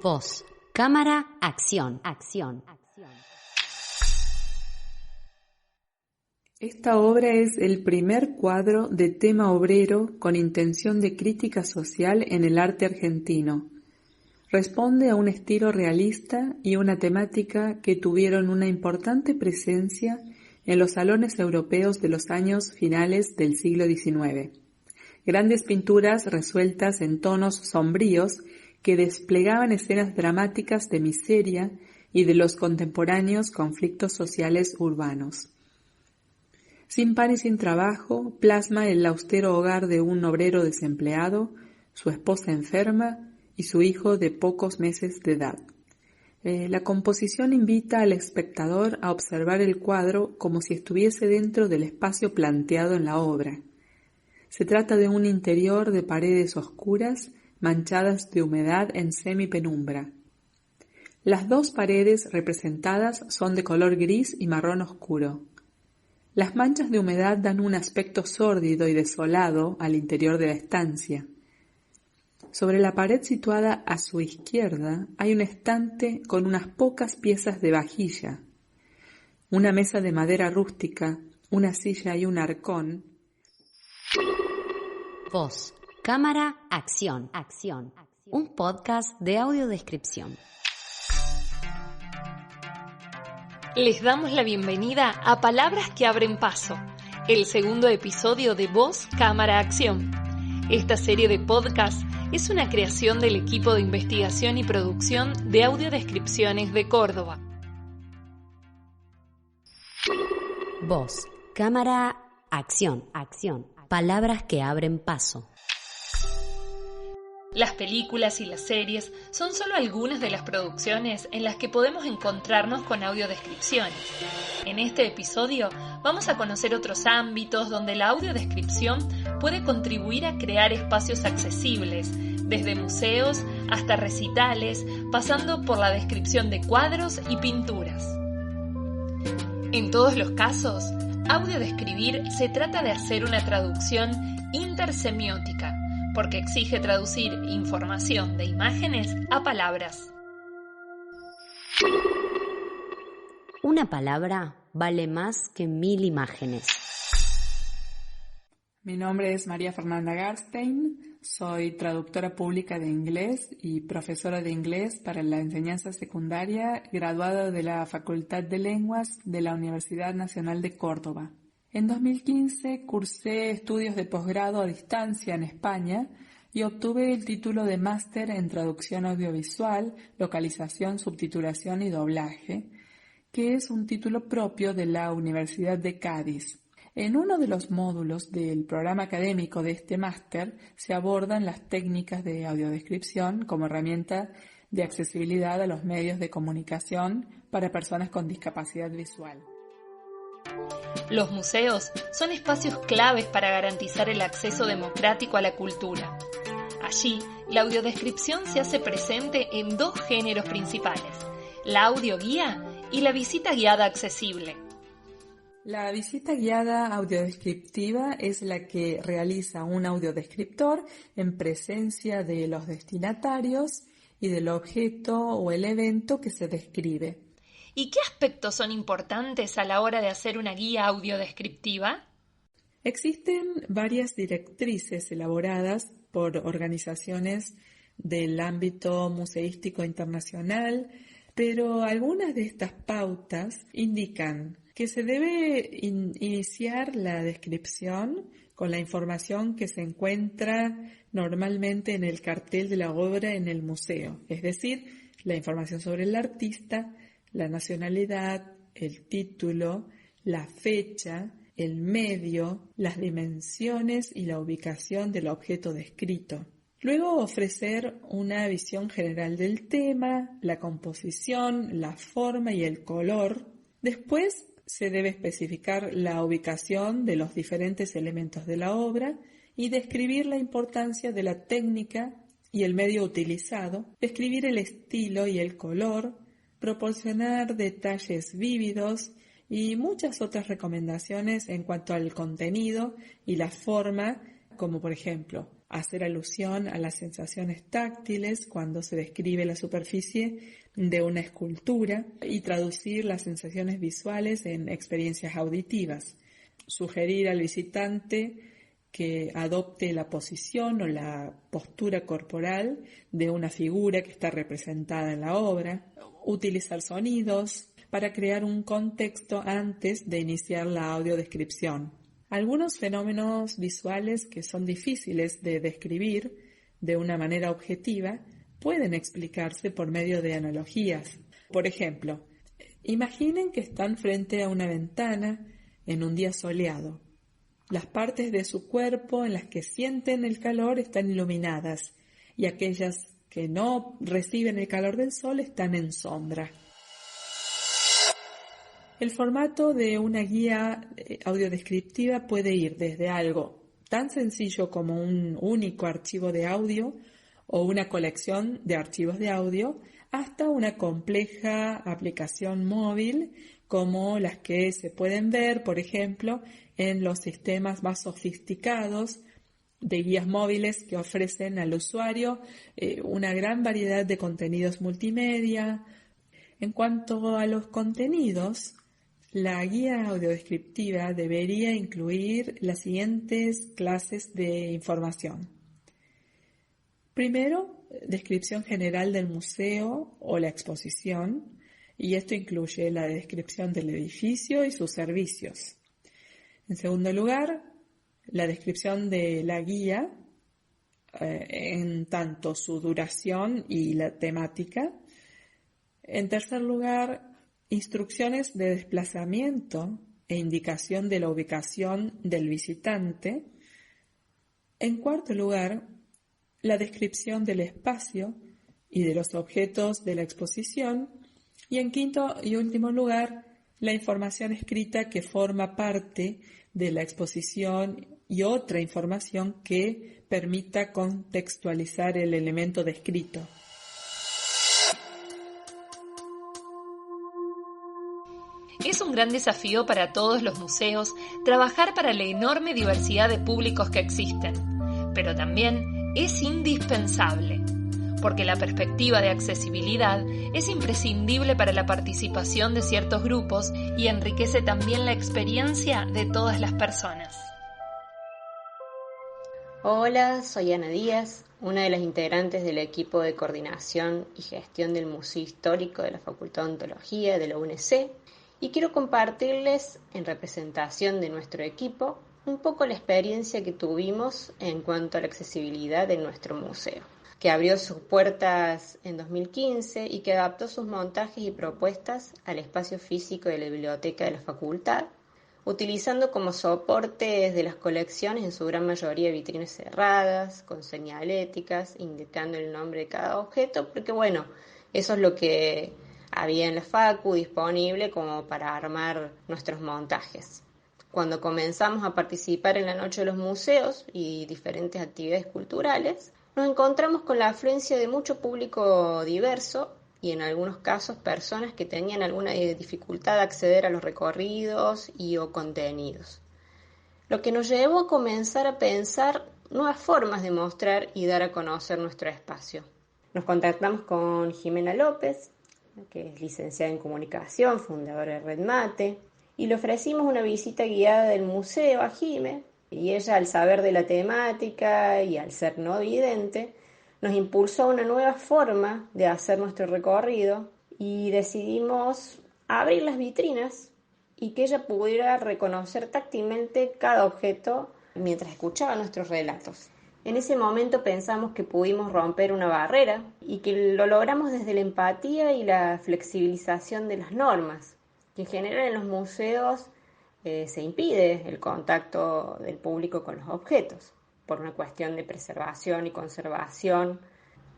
Voz, cámara, acción. Esta obra es el primer cuadro de tema obrero con intención de crítica social en el arte argentino. Responde a un estilo realista y una temática que tuvieron una importante presencia en los salones europeos de los años finales del siglo XIX. Grandes pinturas resueltas en tonos sombríos que desplegaban escenas dramáticas de miseria y de los contemporáneos conflictos sociales urbanos. Sin pan y sin trabajo, plasma el austero hogar de un obrero desempleado, su esposa enferma y su hijo de pocos meses de edad. La composición invita al espectador a observar el cuadro como si estuviese dentro del espacio planteado en la obra. Se trata de un interior de paredes oscuras, manchadas de humedad en semipenumbra. Las dos paredes representadas son de color gris y marrón oscuro. Las manchas de humedad dan un aspecto sórdido y desolado al interior de la estancia. Sobre la pared situada a su izquierda hay un estante con unas pocas piezas de vajilla, una mesa de madera rústica, una silla y un arcón. Voz, cámara, acción. Un podcast de audiodescripción. Les damos la bienvenida a Palabras que abren paso, el segundo episodio de Voz, Cámara, Acción. Esta serie de podcast es una creación del equipo de investigación y producción de Audiodescripciones de Córdoba. Voz, cámara, acción. Palabras que abren paso. Las películas y las series son solo algunas de las producciones en las que podemos encontrarnos con audiodescripciones. En este episodio vamos a conocer otros ámbitos donde la audiodescripción puede contribuir a crear espacios accesibles, desde museos hasta recitales, pasando por la descripción de cuadros y pinturas. En todos los casos, audiodescribir se trata de hacer una traducción intersemiótica, porque exige traducir información de imágenes a palabras. Una palabra vale más que 1000 imágenes. Mi nombre es María Fernanda Garstein, soy traductora pública de inglés y profesora de inglés para la enseñanza secundaria, graduada de la Facultad de Lenguas de la Universidad Nacional de Córdoba. En 2015 cursé estudios de posgrado a distancia en España y obtuve el título de máster en traducción audiovisual, localización, subtitulación y doblaje, que es un título propio de la Universidad de Cádiz. En uno de los módulos del programa académico de este máster se abordan las técnicas de audiodescripción como herramienta de accesibilidad a los medios de comunicación para personas con discapacidad visual. Los museos son espacios claves para garantizar el acceso democrático a la cultura. Allí, la audiodescripción se hace presente en dos géneros principales, la audioguía y la visita guiada accesible. La visita guiada audiodescriptiva es la que realiza un audiodescriptor en presencia de los destinatarios y del objeto o el evento que se describe. ¿Y qué aspectos son importantes a la hora de hacer una guía audiodescriptiva? Existen varias directrices elaboradas por organizaciones del ámbito museístico internacional, pero algunas de estas pautas indican que se debe iniciar la descripción con la información que se encuentra normalmente en el cartel de la obra en el museo, es decir, la información sobre el artista, la nacionalidad, el título, la fecha, el medio, las dimensiones y la ubicación del objeto descrito. Luego ofrecer una visión general del tema, la composición, la forma y el color. Después se debe especificar la ubicación de los diferentes elementos de la obra y describir la importancia de la técnica y el medio utilizado, describir el estilo y el color, proporcionar detalles vívidos y muchas otras recomendaciones en cuanto al contenido y la forma, como por ejemplo, hacer alusión a las sensaciones táctiles cuando se describe la superficie de una escultura y traducir las sensaciones visuales en experiencias auditivas. Sugerir al visitante que adopte la posición o la postura corporal de una figura que está representada en la obra. Utilizar sonidos para crear un contexto antes de iniciar la audiodescripción. Algunos fenómenos visuales que son difíciles de describir de una manera objetiva pueden explicarse por medio de analogías. Por ejemplo, imaginen que están frente a una ventana en un día soleado. Las partes de su cuerpo en las que sienten el calor están iluminadas y aquellas que no reciben el calor del sol están en sombra. El formato de una guía audiodescriptiva puede ir desde algo tan sencillo como un único archivo de audio o una colección de archivos de audio hasta una compleja aplicación móvil como las que se pueden ver, por ejemplo, en los sistemas más sofisticados de guías móviles que ofrecen al usuario una gran variedad de contenidos multimedia. En cuanto a los contenidos, la guía audiodescriptiva debería incluir las siguientes clases de información. Primero, descripción general del museo o la exposición, y esto incluye la descripción del edificio y sus servicios. En segundo lugar, la descripción de la guía, en tanto su duración y la temática. En tercer lugar, instrucciones de desplazamiento e indicación de la ubicación del visitante. En cuarto lugar, la descripción del espacio y de los objetos de la exposición. Y en quinto y último lugar, la información escrita que forma parte de la exposición y otra información que permita contextualizar el elemento descrito. Es un gran desafío para todos los museos trabajar para la enorme diversidad de públicos que existen, pero también es indispensable, porque la perspectiva de accesibilidad es imprescindible para la participación de ciertos grupos y enriquece también la experiencia de todas las personas. Hola, soy Ana Díaz, una de las integrantes del equipo de coordinación y gestión del Museo Histórico de la Facultad de Odontología de la UNC, y quiero compartirles, en representación de nuestro equipo, un poco la experiencia que tuvimos en cuanto a la accesibilidad de nuestro museo, que abrió sus puertas en 2015 y que adaptó sus montajes y propuestas al espacio físico de la biblioteca de la facultad, utilizando como soportes de las colecciones en su gran mayoría vitrinas cerradas, con señaléticas, indicando el nombre de cada objeto, porque bueno, eso es lo que había en la facu disponible como para armar nuestros montajes. Cuando comenzamos a participar en la Noche de los Museos y diferentes actividades culturales, nos encontramos con la afluencia de mucho público diverso y en algunos casos personas que tenían alguna dificultad de acceder a los recorridos y o contenidos. Lo que nos llevó a comenzar a pensar nuevas formas de mostrar y dar a conocer nuestro espacio. Nos contactamos con Jimena López, que es licenciada en comunicación, fundadora de Red Mate, y le ofrecimos una visita guiada del museo a Jime, y ella, al saber de la temática y al ser no vidente, nos impulsó a una nueva forma de hacer nuestro recorrido y decidimos abrir las vitrinas y que ella pudiera reconocer táctilmente cada objeto mientras escuchaba nuestros relatos. En ese momento pensamos que pudimos romper una barrera y que lo logramos desde la empatía y la flexibilización de las normas, que en general en los museos se impide el contacto del público con los objetos. Por una cuestión de preservación y conservación,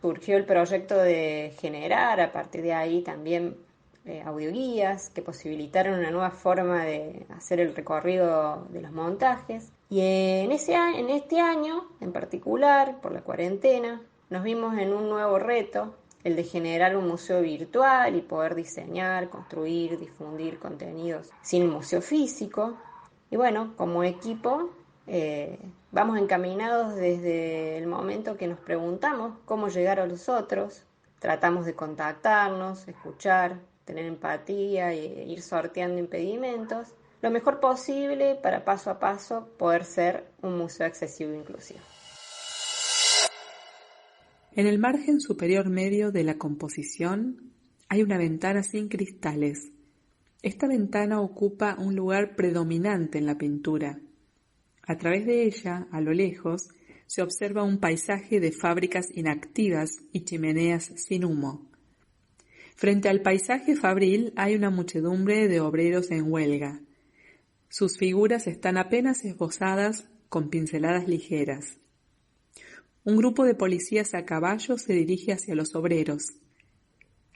surgió el proyecto de generar a partir de ahí también audioguías que posibilitaron una nueva forma de hacer el recorrido de los montajes. Y en este año en particular, por la cuarentena, nos vimos en un nuevo reto, el de generar un museo virtual y poder diseñar, construir, difundir contenidos sin un museo físico. Y bueno, como equipo Vamos encaminados desde el momento que nos preguntamos cómo llegar a los otros, tratamos de contactarnos, escuchar, tener empatía e ir sorteando impedimentos, lo mejor posible para paso a paso poder ser un museo accesible e inclusivo. En el margen superior medio de la composición hay una ventana sin cristales. Esta ventana ocupa un lugar predominante en la pintura. A través de ella, a lo lejos, se observa un paisaje de fábricas inactivas y chimeneas sin humo. Frente al paisaje fabril hay una muchedumbre de obreros en huelga. Sus figuras están apenas esbozadas con pinceladas ligeras. Un grupo de policías a caballo se dirige hacia los obreros.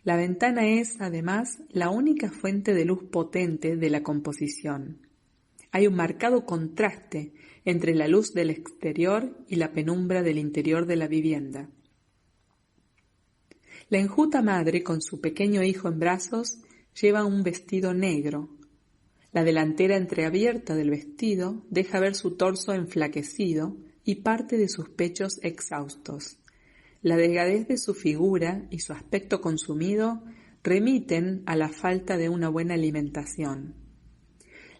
La ventana es, además, la única fuente de luz potente de la composición. Hay un marcado contraste entre la luz del exterior y la penumbra del interior de la vivienda. La enjuta madre, con su pequeño hijo en brazos, lleva un vestido negro. La delantera entreabierta del vestido deja ver su torso enflaquecido y parte de sus pechos exhaustos. La delgadez de su figura y su aspecto consumido remiten a la falta de una buena alimentación.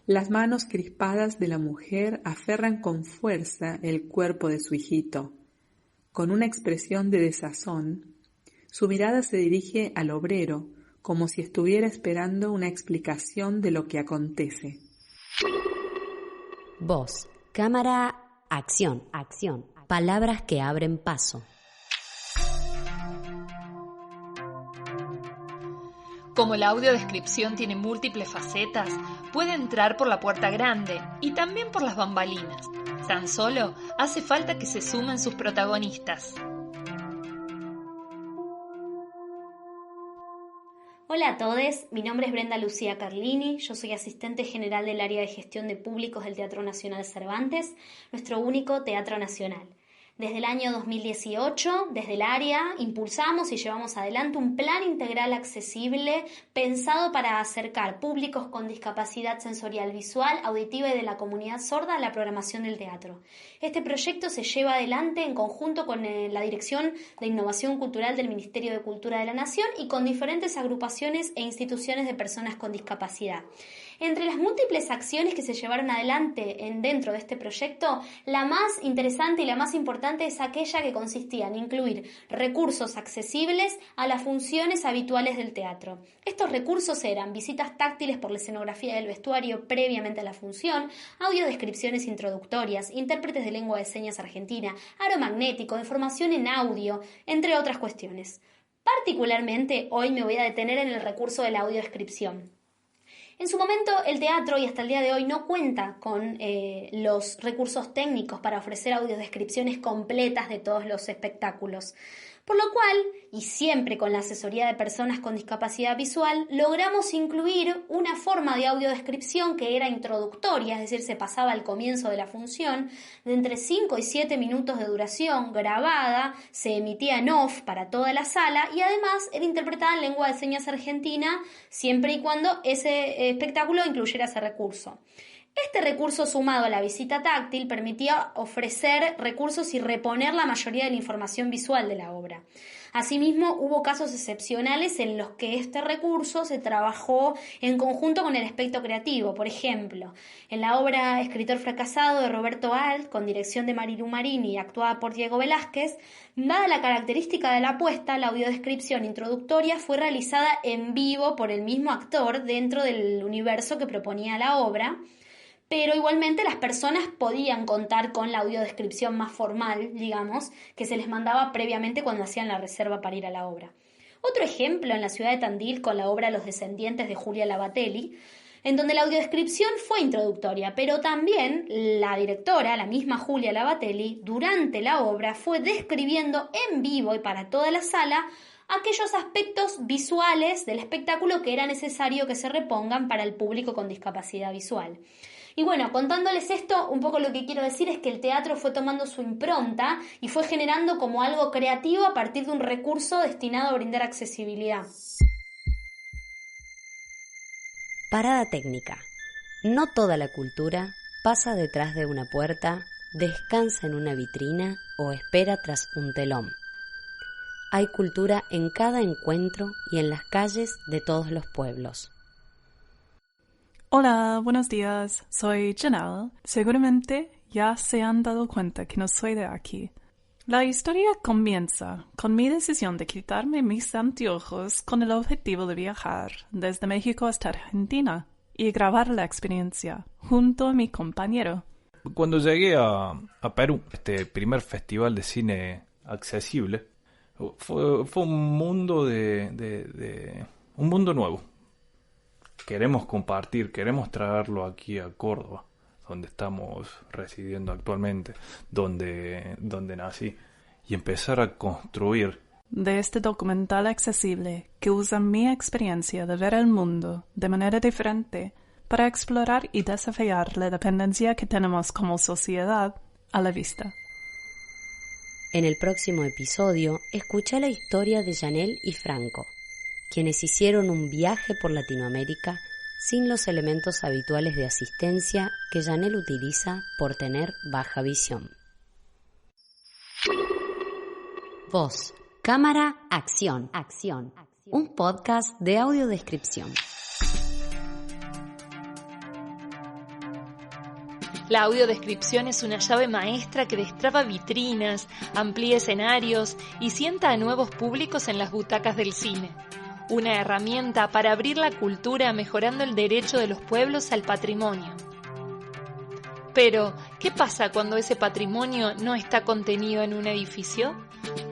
Las manos crispadas de la mujer aferran con fuerza el cuerpo de su hijito. Con una expresión de desazón, su mirada se dirige al obrero, como si estuviera esperando una explicación de lo que acontece. Voz, cámara, acción. Palabras que abren paso. Como la audiodescripción tiene múltiples facetas, puede entrar por la puerta grande y también por las bambalinas. Tan solo hace falta que se sumen sus protagonistas. Hola a todos, mi nombre es Brenda Lucía Carlini, yo soy asistente general del área de gestión de públicos del Teatro Nacional Cervantes, nuestro único teatro nacional. Desde el año 2018, desde el área, impulsamos y llevamos adelante un plan integral accesible pensado para acercar públicos con discapacidad sensorial visual, auditiva y de la comunidad sorda a la programación del teatro. Este proyecto se lleva adelante en conjunto con la Dirección de Innovación Cultural del Ministerio de Cultura de la Nación y con diferentes agrupaciones e instituciones de personas con discapacidad. Entre las múltiples acciones que se llevaron adelante dentro de este proyecto, la más interesante y la más importante es aquella que consistía en incluir recursos accesibles a las funciones habituales del teatro. Estos recursos eran visitas táctiles por la escenografía del vestuario previamente a la función, audiodescripciones introductorias, intérpretes de lengua de señas argentina, aro magnético, información en audio, entre otras cuestiones. Particularmente, hoy me voy a detener en el recurso de la audiodescripción. En su momento, el teatro, y hasta el día de hoy, no cuenta con los recursos técnicos para ofrecer audiodescripciones completas de todos los espectáculos. Por lo cual, y siempre con la asesoría de personas con discapacidad visual, logramos incluir una forma de audiodescripción que era introductoria, es decir, se pasaba al comienzo de la función, de entre 5 y 7 minutos de duración, grabada, se emitía en off para toda la sala y además era interpretada en lengua de señas argentina, siempre y cuando ese espectáculo incluyera ese recurso. Este recurso sumado a la visita táctil permitía ofrecer recursos y reponer la mayoría de la información visual de la obra. Asimismo, hubo casos excepcionales en los que este recurso se trabajó en conjunto con el aspecto creativo. Por ejemplo, en la obra Escritor fracasado de Roberto Alt, con dirección de Marilu Marini y actuada por Diego Velázquez, dada la característica de la apuesta, la audiodescripción introductoria fue realizada en vivo por el mismo actor dentro del universo que proponía la obra, pero igualmente las personas podían contar con la audiodescripción más formal, digamos, que se les mandaba previamente cuando hacían la reserva para ir a la obra. Otro ejemplo en la ciudad de Tandil con la obra Los descendientes de Julia Labatelli, en donde la audiodescripción fue introductoria, pero también la directora, la misma Julia Labatelli, durante la obra fue describiendo en vivo y para toda la sala aquellos aspectos visuales del espectáculo que era necesario que se repongan para el público con discapacidad visual. Y bueno, contándoles esto, un poco lo que quiero decir es que el teatro fue tomando su impronta y fue generando como algo creativo a partir de un recurso destinado a brindar accesibilidad. Parada técnica. No toda la cultura pasa detrás de una puerta, descansa en una vitrina o espera tras un telón. Hay cultura en cada encuentro y en las calles de todos los pueblos. Hola, buenos días. Soy Janelle. Seguramente ya se han dado cuenta que no soy de aquí. La historia comienza con mi decisión de quitarme mis anteojos con el objetivo de viajar desde México hasta Argentina y grabar la experiencia junto a mi compañero. Cuando llegué a Perú, este primer festival de cine accesible, fue un mundo un mundo nuevo. Queremos compartir, queremos traerlo aquí a Córdoba, donde estamos residiendo actualmente, donde nací, y empezar a construir. De este documental accesible que usa mi experiencia de ver el mundo de manera diferente para explorar y desafiar la dependencia que tenemos como sociedad a la vista. En el próximo episodio, escucha la historia de Janelle y Franco, quienes hicieron un viaje por Latinoamérica sin los elementos habituales de asistencia que Janelle utiliza por tener baja visión. Voz, cámara, acción. Un podcast de audiodescripción. La audiodescripción es una llave maestra que destraba vitrinas, amplía escenarios y sienta a nuevos públicos en las butacas del cine. Una herramienta para abrir la cultura mejorando el derecho de los pueblos al patrimonio. Pero, ¿qué pasa cuando ese patrimonio no está contenido en un edificio?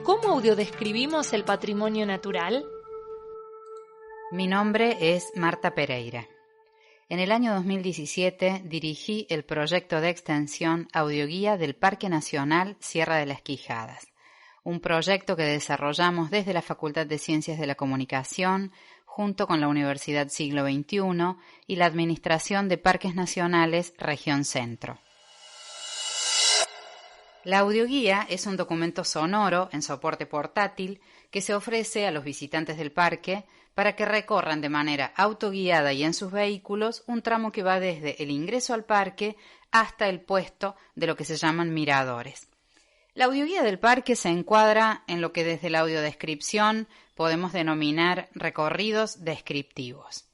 ¿Cómo audiodescribimos el patrimonio natural? Mi nombre es Marta Pereira. En el año 2017 dirigí el proyecto de extensión Audioguía del Parque Nacional Sierra de las Quijadas, un proyecto que desarrollamos desde la Facultad de Ciencias de la Comunicación, junto con la Universidad Siglo XXI y la Administración de Parques Nacionales Región Centro. La audioguía es un documento sonoro en soporte portátil que se ofrece a los visitantes del parque para que recorran de manera autoguiada y en sus vehículos un tramo que va desde el ingreso al parque hasta el puesto de lo que se llaman miradores. La audioguía del parque se encuadra en lo que desde la audiodescripción podemos denominar recorridos descriptivos.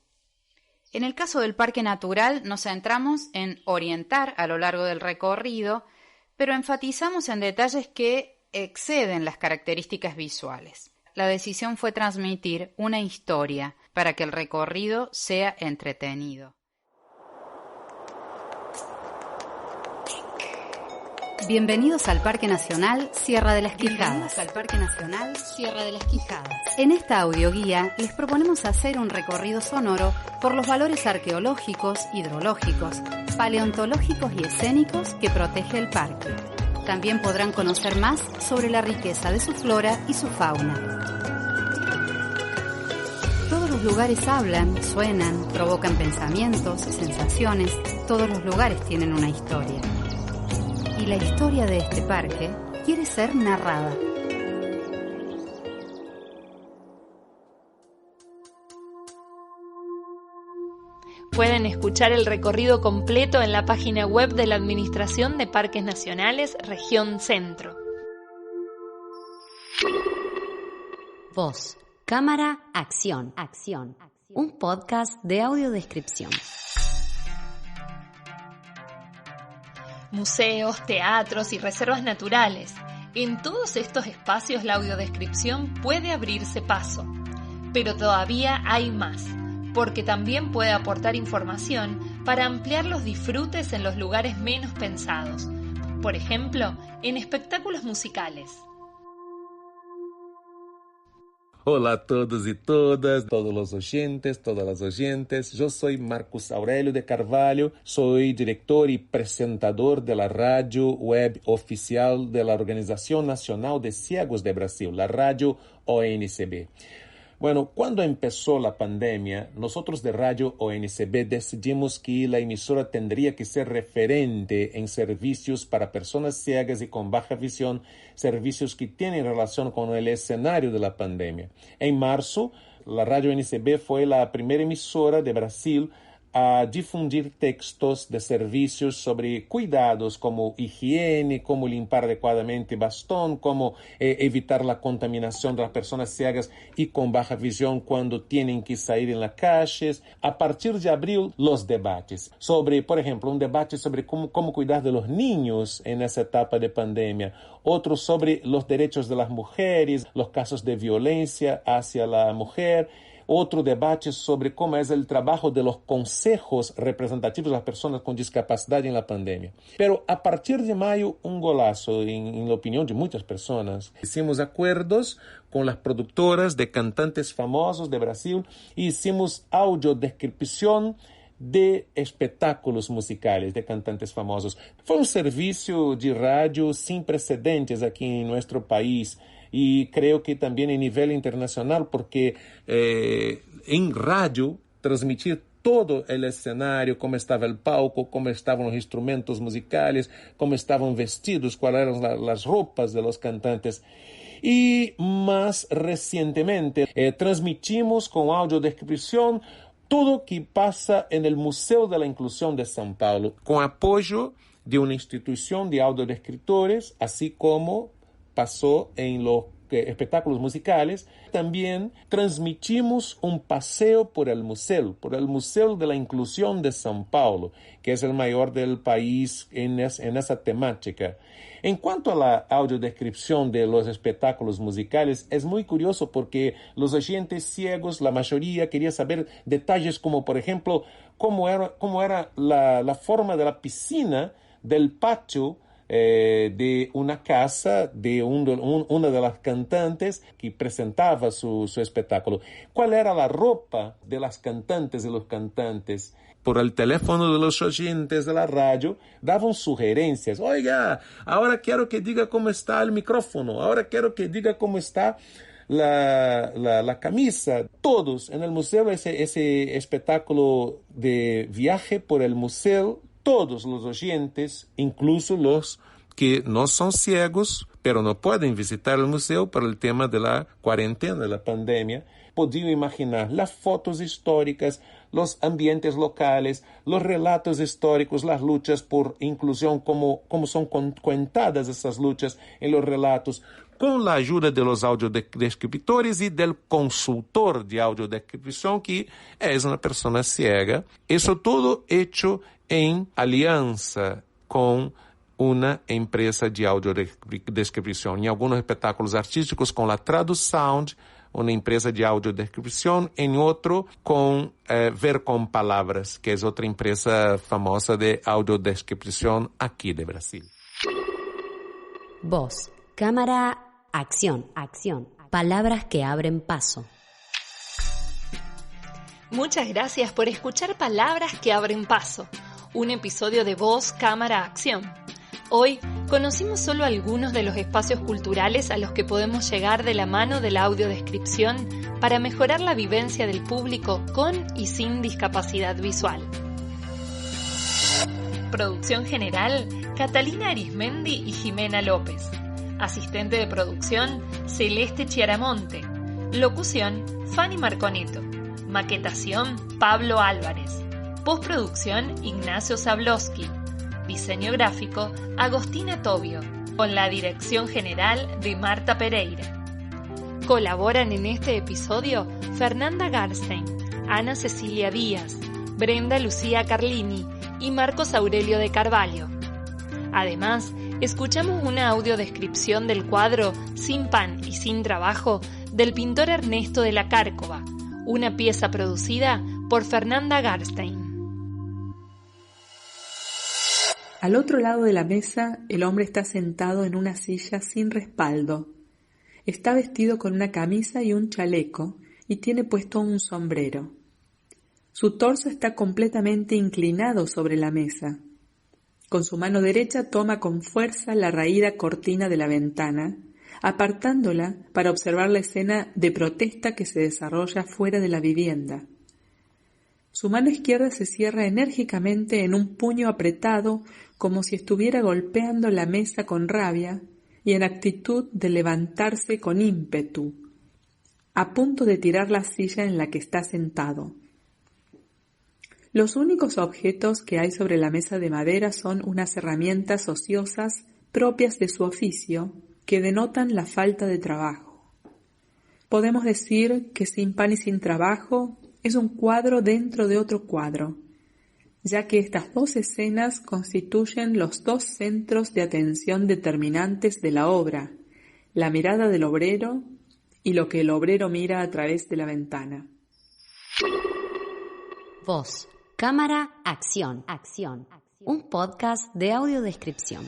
En el caso del parque natural nos centramos en orientar a lo largo del recorrido, pero enfatizamos en detalles que exceden las características visuales. La decisión fue transmitir una historia para que el recorrido sea entretenido. Bienvenidos al Parque Nacional Sierra de las Quijadas. En esta audioguía les proponemos hacer un recorrido sonoro por los valores arqueológicos, hidrológicos, paleontológicos y escénicos que protege el parque. También podrán conocer más sobre la riqueza de su flora y su fauna. Todos los lugares hablan, suenan, provocan pensamientos, sensaciones. Todos los lugares tienen una historia. Y la historia de este parque quiere ser narrada. Pueden escuchar el recorrido completo en la página web de la Administración de Parques Nacionales Región Centro. Voz, cámara, acción. Un podcast de audiodescripción. Museos, teatros y reservas naturales. En todos estos espacios la audiodescripción puede abrirse paso. Pero todavía hay más, porque también puede aportar información para ampliar los disfrutes en los lugares menos pensados. Por ejemplo, en espectáculos musicales. Hola a todos y todas, todos los oyentes, todas las oyentes. Yo soy Marcos Aurelio de Carvalho, soy director y presentador de la radio web oficial de la Organización Nacional de Ciegos de Brasil, la radio ONCB. Bueno, cuando empezó la pandemia, nosotros de Radio ONCB decidimos que la emisora tendría que ser referente en servicios para personas ciegas y con baja visión, servicios que tienen relación con el escenario de la pandemia. En marzo, la Radio ONCB fue la primera emisora de Brasil a difundir textos de servicios sobre cuidados como higiene, cómo limpar adecuadamente bastón, cómo evitar la contaminación de las personas ciegas y con baja visión cuando tienen que salir en las calles. A partir de abril, los debates sobre, por ejemplo, un debate sobre cómo cuidar de los niños en esa etapa de pandemia, otro sobre los derechos de las mujeres, los casos de violencia hacia la mujer, otro debate sobre cómo es el trabajo de los consejos representativos de las personas con discapacidad en la pandemia. Pero a partir de mayo, un golazo, en la opinión de muchas personas. Hicimos acuerdos con las productoras de cantantes famosos de Brasil y hicimos audiodescripción de espectáculos musicales de cantantes famosos. Fue un servicio de radio sin precedentes aquí en nuestro país. Y creo que también a nivel internacional, porque en radio transmitir todo el escenario, cómo estaba el palco, cómo estaban los instrumentos musicales, cómo estaban vestidos, cuáles eran las ropas de los cantantes. Y más recientemente transmitimos con audiodescripción todo que pasa en el Museo de la Inclusión de São Paulo, con apoyo de una institución de audiodescriptores, así como pasó en los espectáculos musicales. También transmitimos un paseo por el Museo de la Inclusión de São Paulo, que es el mayor del país en esa temática. En cuanto a la audiodescripción de los espectáculos musicales, es muy curioso porque los oyentes ciegos, la mayoría, quería saber detalles como, por ejemplo, cómo era la forma de la piscina del patio de una casa de una de las cantantes que presentaba su espectáculo. ¿Cuál era la ropa de las cantantes y los cantantes? Por el teléfono de los oyentes de la radio daban sugerencias. Oiga, ahora quiero que diga cómo está el micrófono, ahora quiero que diga cómo está la camisa. Todos en el museo, ese espectáculo de viaje por el museo, todos los oyentes, incluso los que no son ciegos, pero no pueden visitar el museo por el tema de la cuarentena, de la pandemia, podían imaginar las fotos históricas, los ambientes locales, los relatos históricos, las luchas por inclusión, cómo son contadas esas luchas en los relatos, con la ayuda de los audiodescriptores y del consultor de audiodescripción, que es una persona ciega. Eso todo hecho en alianza con una empresa de audiodescripción. En algunos espectáculos artísticos con la Tradusound, una empresa de audiodescripción, en otro con Ver con Palabras, que es otra empresa famosa de audiodescripción aquí de Brasil. Voz, cámara, acción. Palabras que abren paso. Muchas gracias por escuchar Palabras que abren paso, un episodio de Voz, Cámara, Acción. Hoy conocimos solo algunos de los espacios culturales a los que podemos llegar de la mano de la audiodescripción para mejorar la vivencia del público con y sin discapacidad visual. Producción general, Catalina Arismendi y Jimena López. Asistente de producción, Celeste Chiaramonte. Locución, Fanny Marconetto. Maquetación, Pablo Álvarez. Postproducción, Ignacio Zablowski. Diseño gráfico, Agostina Tobio, con la dirección general de Marta Pereira. Colaboran en este episodio Fernanda Garstein, Ana Cecilia Díaz, Brenda Lucía Carlini y Marcos Aurelio de Carvalho. Además, escuchamos una audiodescripción del cuadro Sin pan y sin trabajo del pintor Ernesto de la Cárcova, una pieza producida por Fernanda Garstein. Al otro lado de la mesa, el hombre está sentado en una silla sin respaldo. Está vestido con una camisa y un chaleco y tiene puesto un sombrero. Su torso está completamente inclinado sobre la mesa. Con su mano derecha toma con fuerza la raída cortina de la ventana, apartándola para observar la escena de protesta que se desarrolla fuera de la vivienda. Su mano izquierda se cierra enérgicamente en un puño apretado, como si estuviera golpeando la mesa con rabia y en actitud de levantarse con ímpetu, a punto de tirar la silla en la que está sentado. Los únicos objetos que hay sobre la mesa de madera son unas herramientas ociosas propias de su oficio que denotan la falta de trabajo. Podemos decir que Sin pan y sin trabajo es un cuadro dentro de otro cuadro, ya que estas dos escenas constituyen los dos centros de atención determinantes de la obra, la mirada del obrero y lo que el obrero mira a través de la ventana. Voz, cámara, acción. Un podcast de audiodescripción.